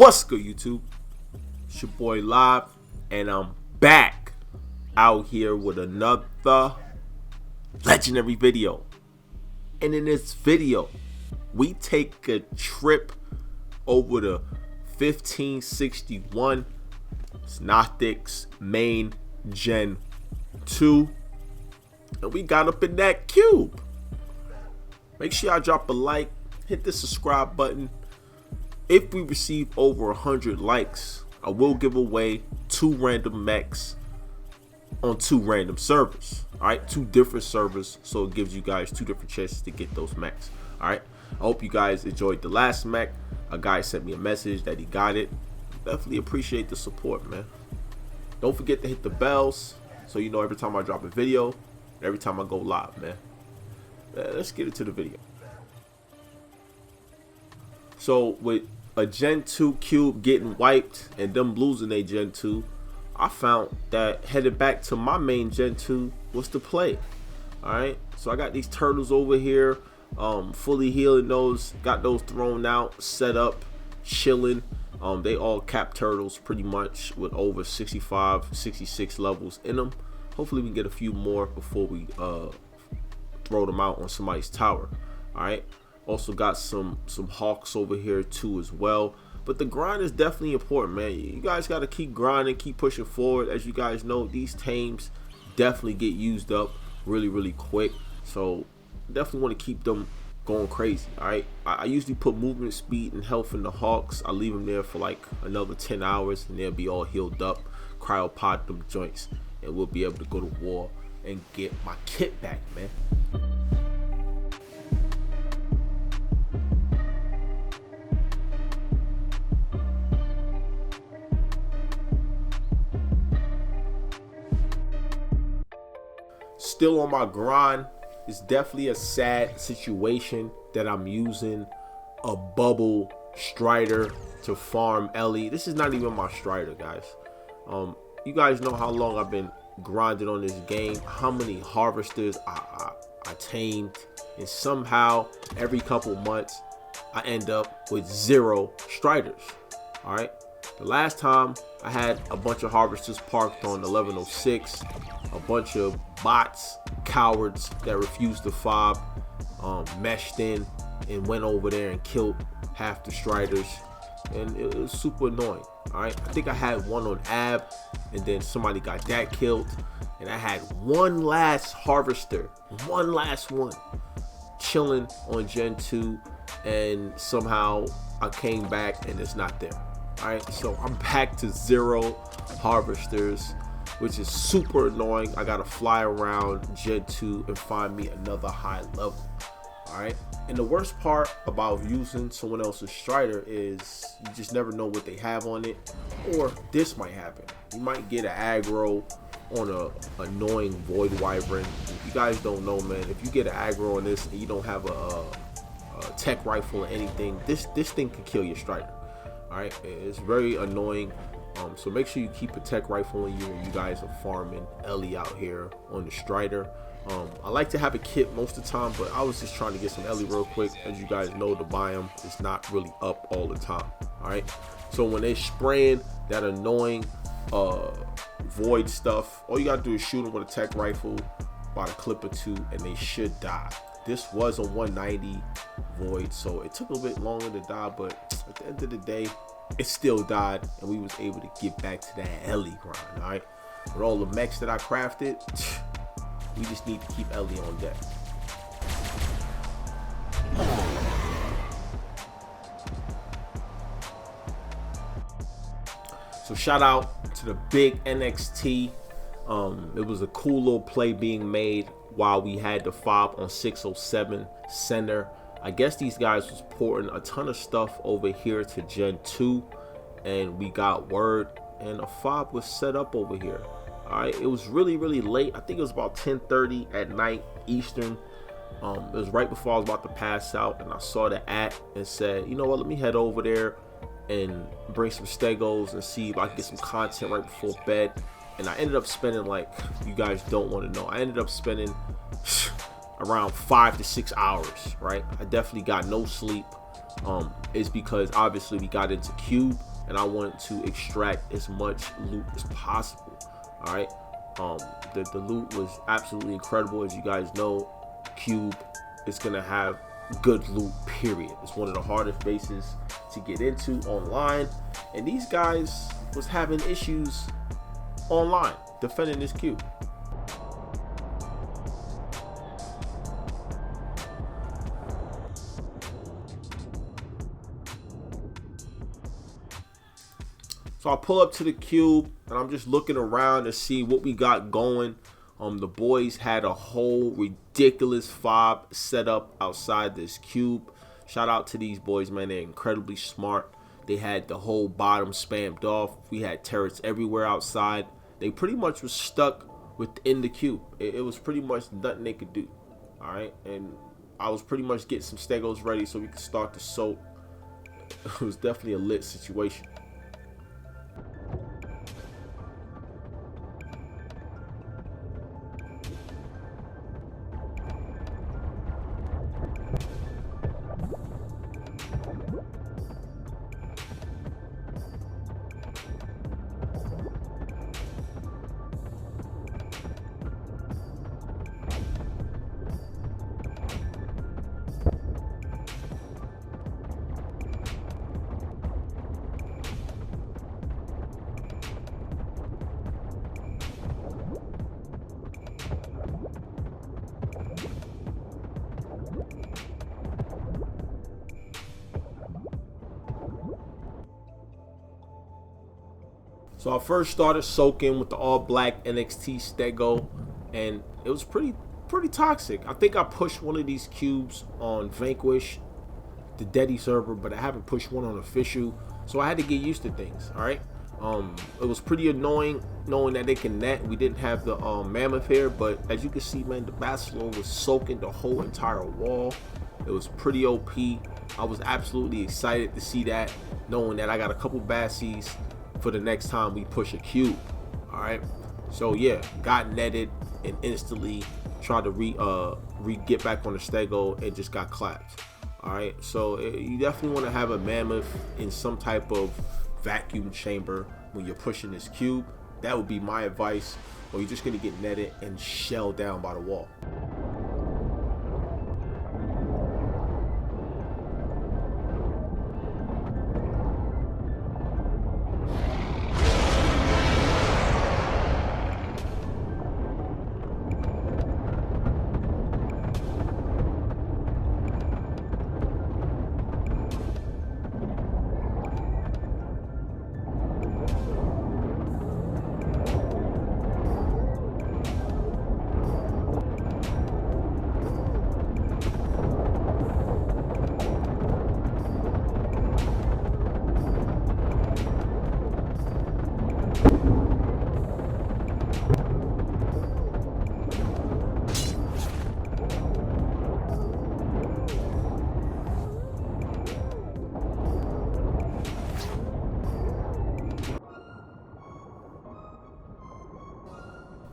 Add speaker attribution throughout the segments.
Speaker 1: What's good, YouTube? It's your boy Live, and I'm back out here with another legendary video. And in this video, we take a trip over to 1561 Gnostics main Gen 2, and we got up in that cube. Make sure y'all drop a like, hit the subscribe button. If we receive over 100 likes, I will give away 2 random mechs on 2 random servers. Alright, 2 different servers, so it gives you guys 2 different chances to get those mechs. Alright, I hope you guys enjoyed the last mech. A guy sent me a message that he got it. Definitely appreciate the support, man. Don't forget to hit the bells so you know every time I drop a video, every time I go live, man. Let's get into the video. So with a Gen 2 cube getting wiped and them losing a Gen 2, I found that headed back to my main Gen 2 was the play. Alright, so I got these turtles over here, fully healing those, got those thrown out, set up, chilling. They all cap turtles pretty much with over 65, 66 levels in them. Hopefully we can get a few more before we throw them out on somebody's tower. Alright. Also got some hawks over here too as well, but the grind is definitely important, man. You guys got to keep grinding, keep pushing forward. As you guys know, these tames definitely get used up really quick, so definitely want to keep them going crazy. All right, I usually put movement speed and health in the hawks. I leave them there for like another 10 hours and they'll be all healed up, cryopod them joints, and we'll be able to go to war and get my kit back, man. Still on my grind. It's definitely a sad situation that I'm using a bubble Strider to farm Ellie. This is not even my Strider, guys. You guys know how long I've been grinding on this game, how many harvesters I tamed, and somehow every couple months I end up with 0 Striders. All right, the last time I had a bunch of harvesters parked on 1106, a bunch of bots, cowards that refused to fob, meshed in and went over there and killed half the Striders, and it was super annoying. All right, I think I had one on Ab, and then somebody got that killed, and I had one last harvester, one last one, chilling on Gen 2, and somehow I came back and it's not there. All right, so I'm back to 0 harvesters, which is super annoying. I gotta fly around Gen 2 and find me another high level. Alright, and the worst part about using someone else's Strider is you just never know what they have on it, or this might happen. You might get an aggro on a annoying Void Wyvern. If you guys don't know, man, if you get an aggro on this and you don't have a tech rifle or anything, this thing can kill your Strider. Alright, it's very annoying. So make sure you keep a tech rifle on you when you guys are farming Ellie out here on the Strider. I like to have a kit most of the time, but I was just trying to get some Ellie real quick. As you guys know, the biome is not really up all the time. Alright, so when they're spraying that annoying void stuff, all you gotta do is shoot them with a tech rifle, about a clip or 2, and they should die. This was a 190 void, so it took a little bit longer to die, but at the end of the day, it still died, and we was able to get back to that Ellie grind. All right, with all the mechs that I crafted, we just need to keep Ellie on deck. So shout out to the big NXT. It was a cool little play being made while we had the fob on 607 center. I guess these guys was porting a ton of stuff over here to Gen 2, and we got word, and a fob was set up over here. Alright, it was really late. I think it was about 10:30 at night Eastern. It was right before I was about to pass out, and I saw the ad and said, you know what, let me head over there and bring some stegos and see if I can get some content right before bed. And I ended up spending, like, you guys don't want to know, I ended up spending around 5 to 6 hours, right? I definitely got no sleep. Is because obviously we got into cube, and I want to extract as much loot as possible. All right. The loot was absolutely incredible. As you guys know, Cube is gonna have good loot, period. It's one of the hardest bases to get into online, and these guys was having issues online defending this Cube. So I pull up to the Cube and I'm just looking around to see what we got going. The boys had a whole ridiculous fob set up outside this Cube. Shout out to these boys, man. They're incredibly smart. They had the whole bottom spammed off. We had turrets everywhere outside. They pretty much was stuck within the Cube. It was pretty much nothing they could do. All right. And I was pretty much getting some stegos ready so we could start the soak. It was definitely a lit situation. So I first started soaking with the all black NXT stego, and it was pretty toxic. I think I pushed one of these cubes on Vanquish, the Deddy server, but I haven't pushed one on official, so I had to get used to things. All right. It was pretty annoying knowing that they can net. We didn't have the mammoth here, but as you can see, man, the Basilo was soaking the whole entire wall. It was pretty OP. I was absolutely excited to see that, knowing that I got a couple bassies for the next time we push a cube. All right. So yeah, got netted and instantly tried to get back on the stego and just got clapped. All right. So you definitely want to have a mammoth in some type of vacuum chamber when you're pushing this cube. That would be my advice, or you're just gonna get netted and shelled down by the wall.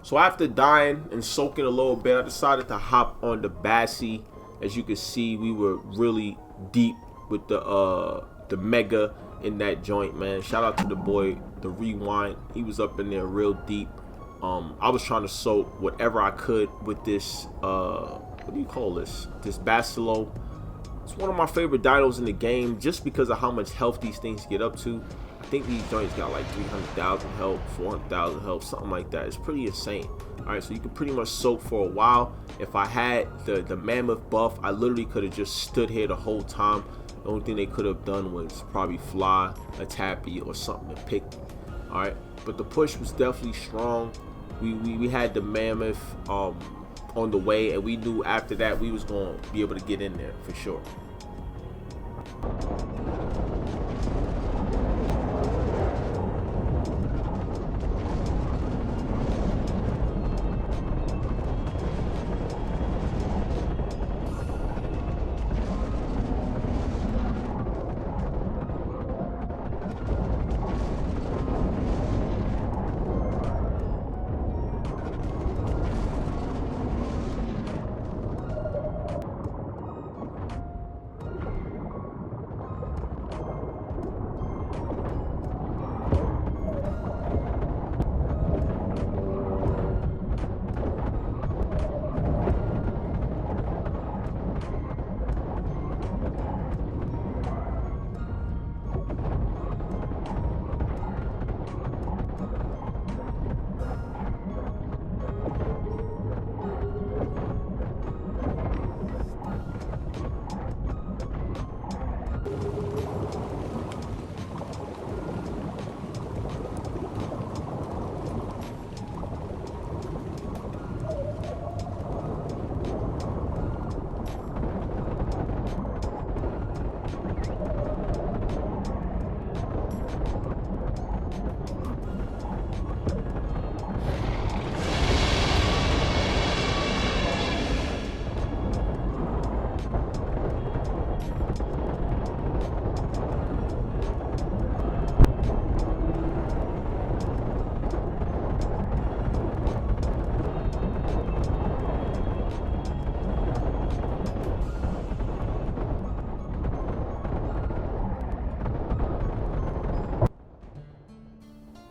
Speaker 1: So after dying and soaking a little bit, I decided to hop on the Bassi. As you can see, we were really deep with the mega in that joint, man. Shout out to the boy, the Rewind. He was up in there real deep. I was trying to soak whatever I could with this, what do you call this? This Basilo. It's one of my favorite dinos in the game just because of how much health these things get up to. I think these joints got like 300,000 health, 400,000 health, something like that. It's pretty insane. All right, so you can pretty much soak for a while. If I had the mammoth buff, I literally could have just stood here the whole time. The only thing they could have done was probably fly a tappy or something to pick me. All right, but the push was definitely strong. We had the mammoth on the way, and we knew after that we was going to be able to get in there for sure.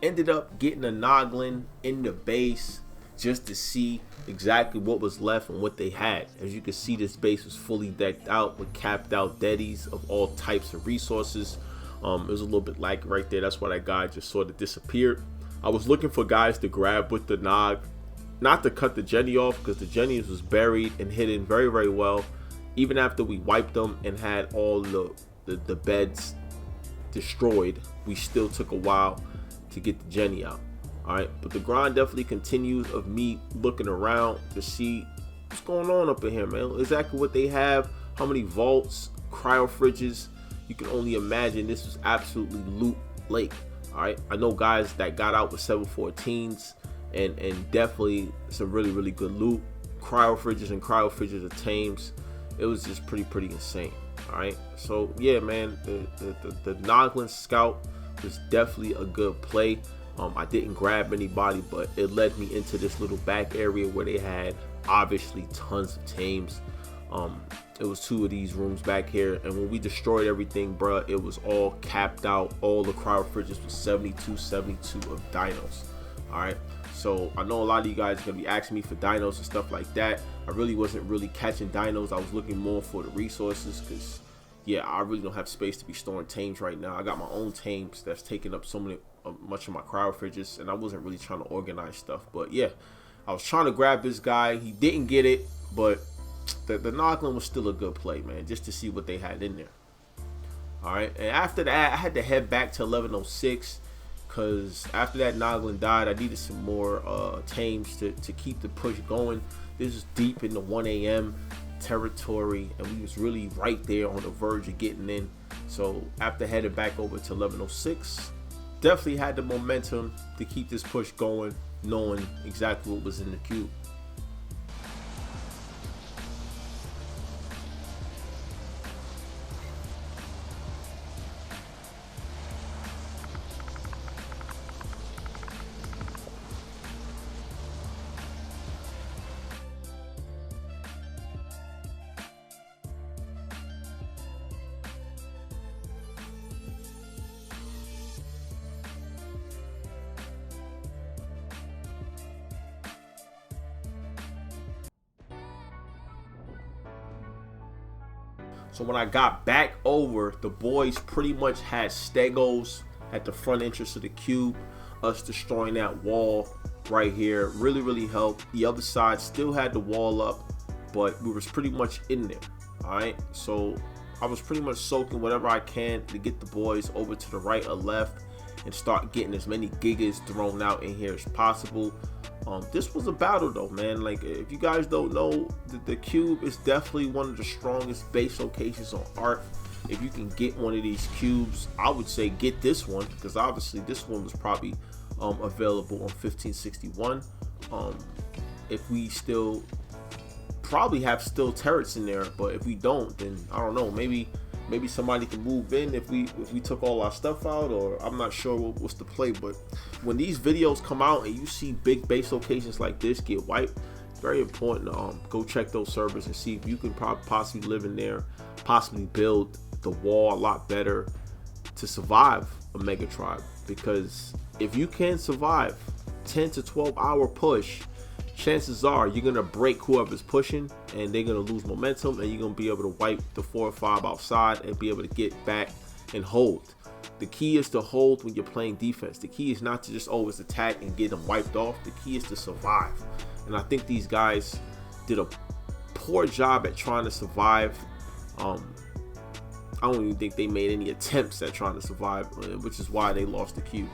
Speaker 1: ended up getting a Noglin in the base just to see exactly what was left and what they had. As you can see, this base was fully decked out with capped out deadies of all types of resources. It was a little bit like right there. That's why that guy just sort of disappeared. I was looking for guys to grab with the Nog, not to cut the Jenny off, because the Jenny was buried and hidden very, very well. Even after we wiped them and had all the beds destroyed, we still took a while to get the Jenny out. All right, but the grind definitely continues of me looking around to see what's going on up in here, man. Exactly what they have, how many vaults, cryo fridges. You can only imagine this was absolutely loot lake. All right, I know guys that got out with 714s and definitely some really, really good loot. Cryo fridges of tames. It was just pretty insane. All right, so yeah, man, the Noglin Scout was definitely a good play. I didn't grab anybody, but it led me into this little back area where they had obviously tons of tames. It was 2 of these rooms back here, and when we destroyed everything, bruh, it was all capped out. All the cryo fridges was 72 of dinos. All right, so I know a lot of you guys are gonna be asking me for dinos and stuff like that. I really wasn't really catching dinos. I was looking more for the resources, because yeah, I really don't have space to be storing tames right now. I got my own tames that's taking up so much of my cryo fridges, and I wasn't really trying to organize stuff. But yeah, I was trying to grab this guy. He didn't get it, but the Noglin was still a good play, man, just to see what they had in there. All right, and after that, I had to head back to 1106, because after that Noglin died, I needed some more tames to keep the push going. This is deep in the 1 a.m. territory, and we was really right there on the verge of getting in. So after heading back over to 1106, definitely had the momentum to keep this push going, knowing exactly what was in the cube. So when I got back over, the boys pretty much had stegos at the front entrance of the cube. Us destroying that wall right here really helped. The other side still had the wall up, but we was pretty much in there. All right, so I was pretty much soaking whatever I can to get the boys over to the right or left and start getting as many gigas thrown out in here as possible. This was a battle though, man. Like, if you guys don't know, the cube is definitely one of the strongest base locations on R.I.P. If you can get one of these cubes, I would say get this one, because obviously this one was probably available on 1561. If we still probably have still turrets in there, but if we don't, then I don't know, maybe somebody can move in if we took all our stuff out, or I'm not sure what's the play. But when these videos come out and you see big base locations like this get wiped, it's very important to go check those servers and see if you can possibly live in there, possibly build the wall a lot better to survive a mega tribe. Because if you can survive 10 to 12 hour push, chances are you're gonna break whoever's pushing, and they're gonna lose momentum, and you're gonna be able to wipe the 4 or 5 outside and be able to get back and hold. The key is to hold when you're playing defense. The key is not to just always attack and get them wiped off. The key is to survive. And I think these guys did a poor job at trying to survive. I don't even think they made any attempts at trying to survive, which is why they lost the cube.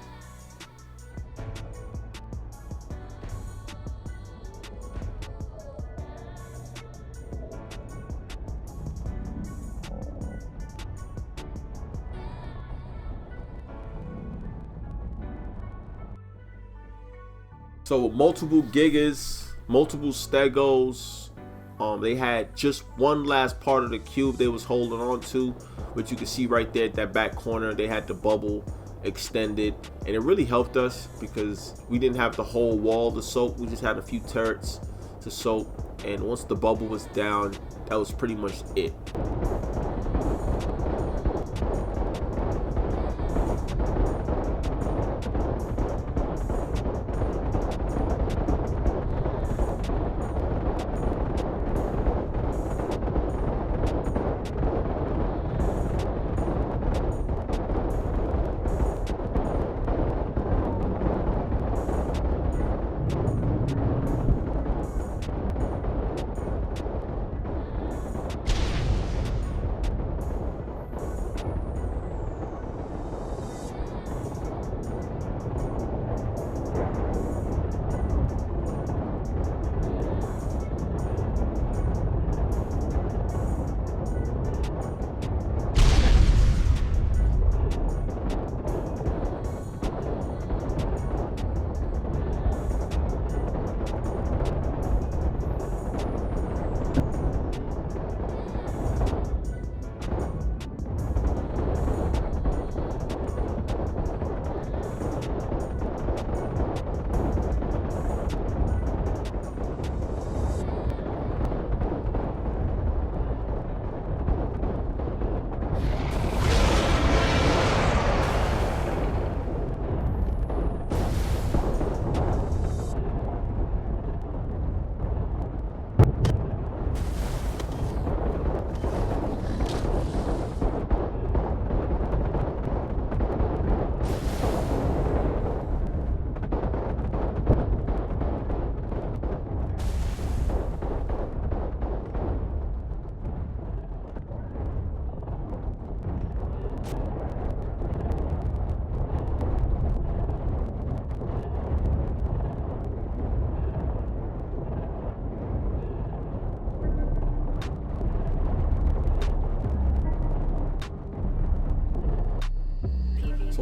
Speaker 1: So multiple gigas, multiple stegos. They had just one last part of the cube they was holding on to, which you can see right there at that back corner. They had the bubble extended, and it really helped us because we didn't have the whole wall to soak. We just had a few turrets to soak, and once the bubble was down, that was pretty much it.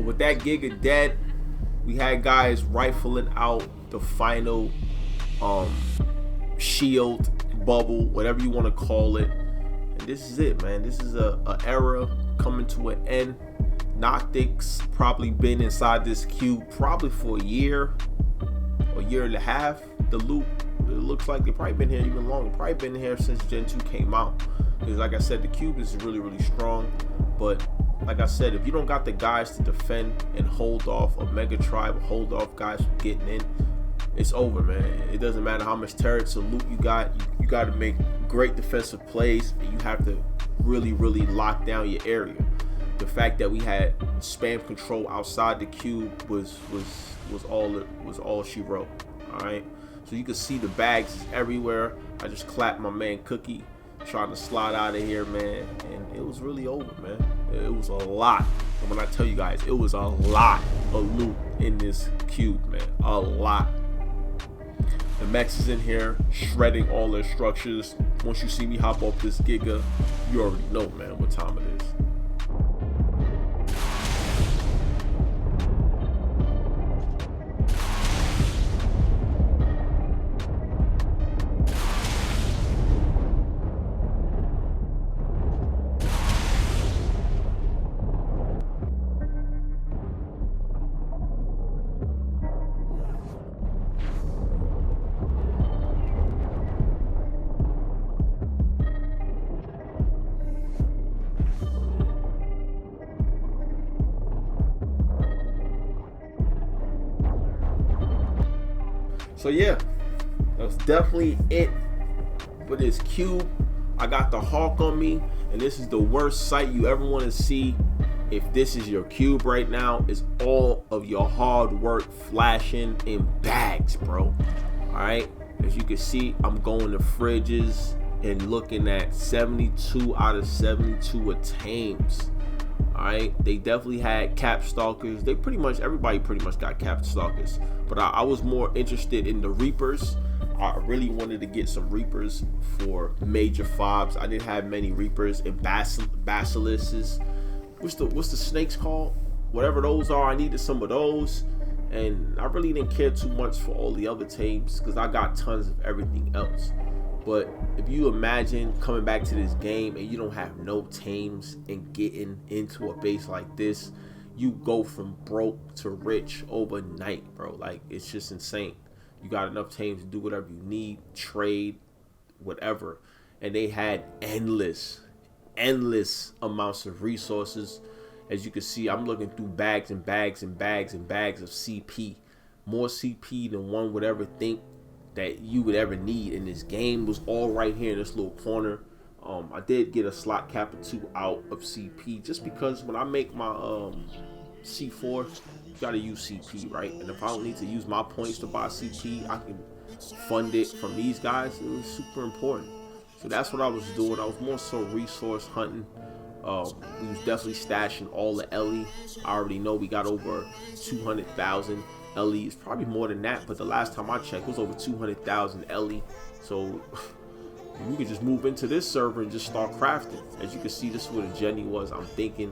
Speaker 1: with that Giga dead, we had guys rifling out the final shield, bubble, whatever you want to call it. And this is it, man. This is a era coming to an end. Noctic's probably been inside this cube probably for a year and a half. The loop, it looks like they've probably been here even longer. Probably been here since Gen 2 came out. Because like I said, the cube is really, really strong. But like I said, if you don't got the guys to defend and hold off a mega tribe, hold off guys from getting in, it's over, man. It doesn't matter how much turrets or loot you got. You got to make great defensive plays, and you have to really, really lock down your area. The fact that we had spam control outside the cube was all she wrote. All right, so you can see the bags everywhere. I just clapped my man Cookie, trying to slide out of here, man, and it was really over, man. It was a lot. And when I tell you guys, it was a lot of loot in this cube, man. A lot. The Mex is in here shredding all their structures. Once you see me hop off this Giga, you already know, man, what time it is. So yeah, that's definitely it for this cube. I got the Hawk on me, and this is the worst sight you ever want to see. If this is your cube right now, is all of your hard work flashing in bags, bro. All right, as you can see, I'm going to fridges and looking at 72 out of 72 attains. All right, they definitely had cap stalkers. Everybody pretty much got cap stalkers, but I was more interested in the Reapers. I really wanted to get some Reapers for major fobs. I didn't have many Reapers and basilisks. What's the snakes called? Whatever those are, I needed some of those, and I really didn't care too much for all the other tames because I got tons of everything else. But if you imagine coming back to this game and you don't have no tames and getting into a base like this, you go from broke to rich overnight, bro. Like, it's just insane. You got enough tames to do whatever you need, trade, whatever. And they had endless amounts of resources. As you can see, I'm looking through bags and bags and bags and bags of CP. More CP than one would ever think that you would ever need in this game. Was all right here in this little corner. I did get a slot cap or two out of CP just because when I make my C4, you gotta use CP, right? And if I don't need to use my points to buy CP, I can fund it from these guys. It was super important. So that's what I was doing. I was more so resource hunting. We was definitely stashing all the LE. I already know we got over 200,000 LE. It's probably more than that, but the last time I checked, it was over 200,000 LE. So we could just move into this server and just start crafting. As you can see, this is where the Jenny was. I'm thinking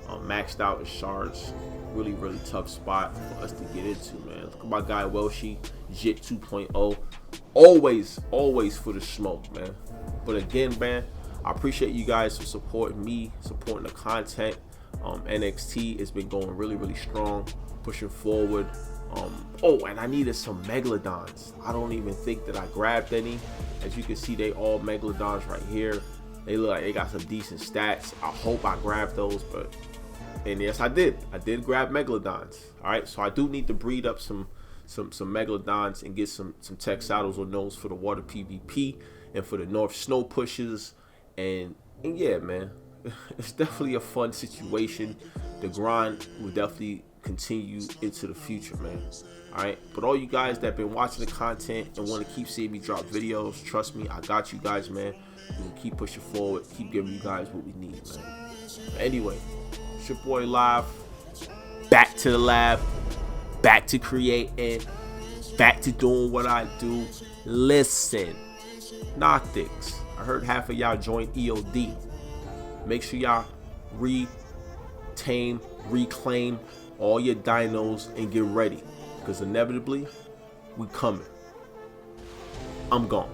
Speaker 1: maxed out in shards. Really tough spot for us to get into, man. Look at my guy Welshie, Jit 2.0. Always for the smoke, man. But again, man, I appreciate you guys for supporting me, supporting the content. NXT has been going really strong, pushing forward. Oh, and I needed some Megalodons. I don't even think that I grabbed any. As you can see, they all Megalodons right here. They look like they got some decent stats. I hope I grabbed those, and yes, I did. I did grab Megalodons. All right, so I do need to breed up some Megalodons and get some tech saddles or those for the water PvP and for the North Snow pushes. And yeah, man, it's definitely a fun situation. The grind will definitely continue into the future, man. All right, but all you guys that been watching the content and want to keep seeing me drop videos, trust me, I got you guys, man. We'll keep pushing forward, keep giving you guys what we need, man. But anyway, it's your boy Live, back to the lab, back to creating, back to doing what I do. Listen, Noctics, I heard half of y'all joined EOD. Make sure y'all reclaim all your dinos, and get ready, because inevitably we coming. I'm gone.